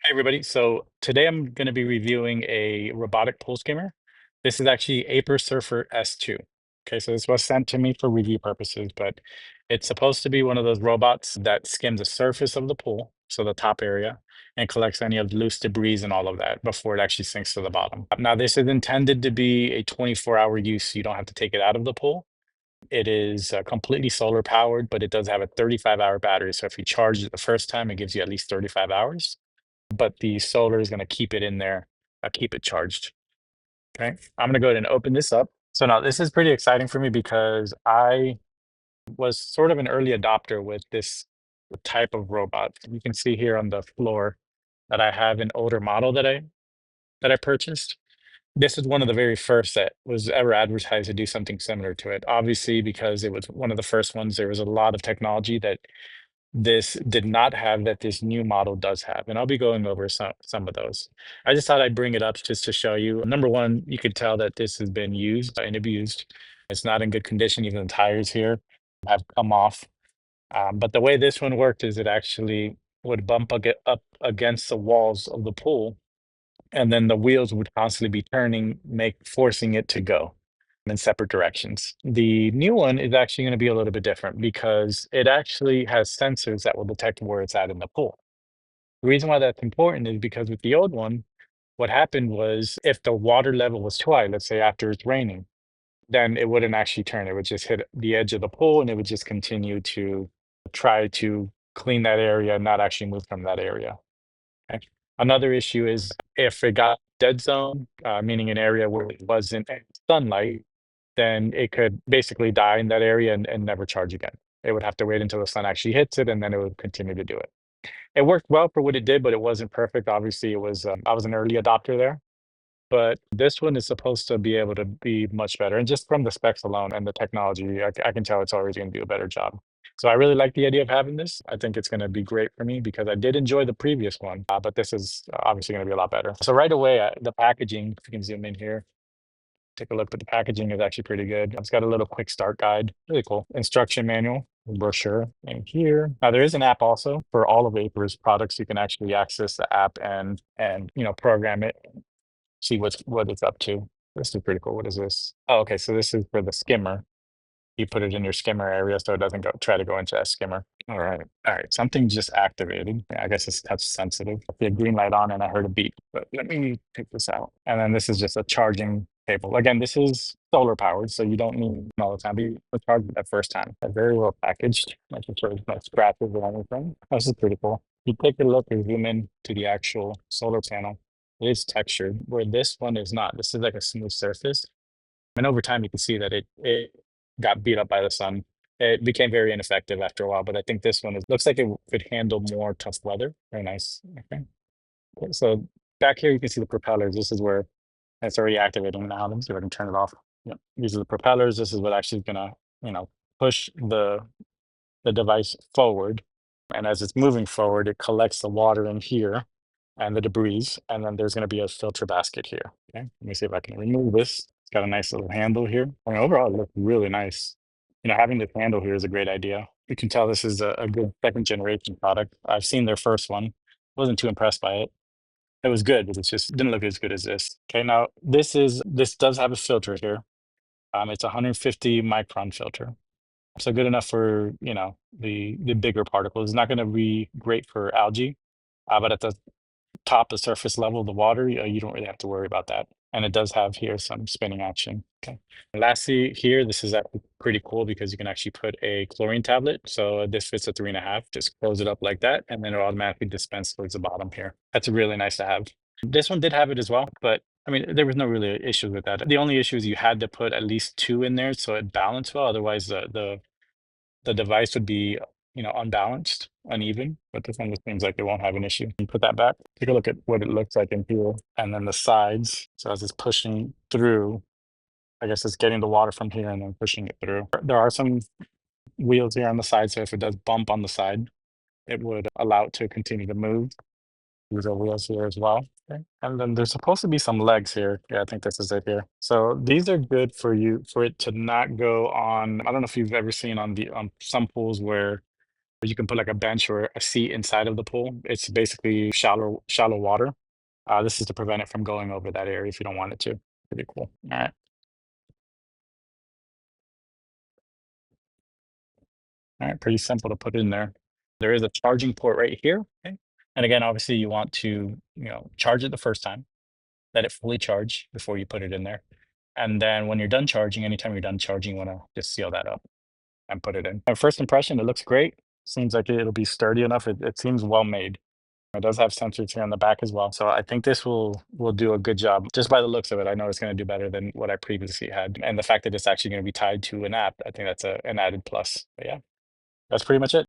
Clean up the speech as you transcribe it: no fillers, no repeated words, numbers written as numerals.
Hi, everybody. So today I'm going to be reviewing a robotic pool skimmer. This is actually Aiper Surfer S2. Okay, so this was sent to me for review purposes, but it's supposed to be one of those robots that skims the surface of the pool, so the top area, and collects any of the loose debris and all of that before it actually sinks to the bottom. Now, this is intended to be a 24-hour use, so you don't have to take it out of the pool. It is completely solar powered, but it does have a 35-hour battery. So if you charge it the first time, it gives you at least 35 hours, but the solar is going to keep it in there, keep it charged. Okay, I'm going to go ahead and open this up. So now this is pretty exciting for me because I was sort of an early adopter with this type of robot. You can see here on the floor that I have an older model that I purchased. This is one of the very first that was ever advertised to do something similar to it. Obviously, because it was one of the first ones, there was a lot of technology that this did not have that this new model does have, and I'll be going over some of those. I just thought I'd bring it up just to show you. Number one, you could tell that this has been used and abused. It's not in good condition. Even the tires here have come off. But the way this one worked is it actually would up against the walls of the pool, and then the wheels would constantly be turning, forcing it to go in separate directions. The new one is actually going to be a little bit different because it actually has sensors that will detect where it's at in the pool. The reason why that's important is because with the old one, what happened was if the water level was too high, let's say after it's raining, then it wouldn't actually turn. It would just hit the edge of the pool and it would just continue to try to clean that area and not actually move from that area. Okay. Another issue is if it got dead zone, meaning an area where it wasn't any sunlight, then it could basically die in that area and never charge again. It would have to wait until the sun actually hits it, and then it would continue to do it. It worked well for what it did, but it wasn't perfect. Obviously, it was. I was an early adopter there, but this one is supposed to be able to be much better. And just from the specs alone and the technology, I can tell it's always going to do a better job. So I really like the idea of having this. I think it's going to be great for me because I did enjoy the previous one, but this is obviously going to be a lot better. So right away, the packaging, if you can zoom in here, take a look, but the packaging is actually pretty good. It's got a little quick start guide, really cool. Instruction manual, brochure in here. Now there is an app also for all of Vapor's products. You can actually access the app and program it, see what it's up to. This is pretty cool. What is this? Oh, okay. So this is for the skimmer. You put it in your skimmer area so it doesn't try to go into that skimmer. All right. All right. Something just activated. Yeah, I guess it's touch sensitive. I see a green light on and I heard a beep, but let me take this out. And then this is just a charging cable. Again, this is solar powered, so you don't need it all the time. But you charge it that first time. Very well packaged. Like there's no scratches or anything. This is pretty cool. You take a look and zoom in to the actual solar panel. It is textured, where this one is not. This is like a smooth surface. And over time, you can see that it got beat up by the sun. It became very ineffective after a while, but I think this one looks like it could handle more tough weather. Very nice. Okay. Okay, so back here, you can see the propellers. This is where it's already activating now. Let me see if I can turn it off. Yep. These are the propellers. This is what actually is gonna, push the device forward. And as it's moving forward, it collects the water in here and the debris. And then there's going to be a filter basket here. Okay. Let me see if I can remove this. It's got a nice little handle here. I mean, overall, it looks really nice. Having this handle here is a great idea. You can tell this is a good second generation product. I've seen their first one. Wasn't too impressed by it. It was good, but it just didn't look as good as this. Okay, now this does have a filter here. It's a 150 micron filter. So good enough for, the bigger particles. It's not going to be great for algae, but at the top, the surface level of the water, you don't really have to worry about that. And it does have here some spinning action. Okay. And lastly, here, this is actually pretty cool because you can actually put a chlorine tablet. So this fits a 3.5. Just close it up like that, and then it automatically dispense towards the bottom here. That's really nice to have. This one did have it as well, but I mean, there was no really issue with that. The only issue is you had to put at least two in there so it balanced well. Otherwise, the device would be, unbalanced, uneven, but this one just seems like it won't have an issue. You put that back, take a look at what it looks like in here, and then the sides. So as it's pushing through, I guess it's getting the water from here and then pushing it through. There are some wheels here on the side, so if it does bump on the side, it would allow it to continue to move. These are wheels here as well. Okay. And then there's supposed to be some legs here. Yeah, I think this is it here. So these are good for it to not go on. I don't know if you've ever seen on some pools where But you can put like a bench or a seat inside of the pool. It's basically shallow water. This is to prevent it from going over that area if you don't want it to. Pretty cool. All right. All right, pretty simple to put in there. There is a charging port right here. Okay. And again, obviously you want to, charge it the first time, let it fully charge before you put it in there. And then when you're done charging, anytime you're done charging, you want to just seal that up and put it in. And first impression, it looks great. Seems like it'll be sturdy enough. It seems well made. It does have sensors here on the back as well. So I think this will do a good job. Just by the looks of it, I know it's going to do better than what I previously had. And the fact that it's actually going to be tied to an app, I think that's an added plus. But yeah, that's pretty much it.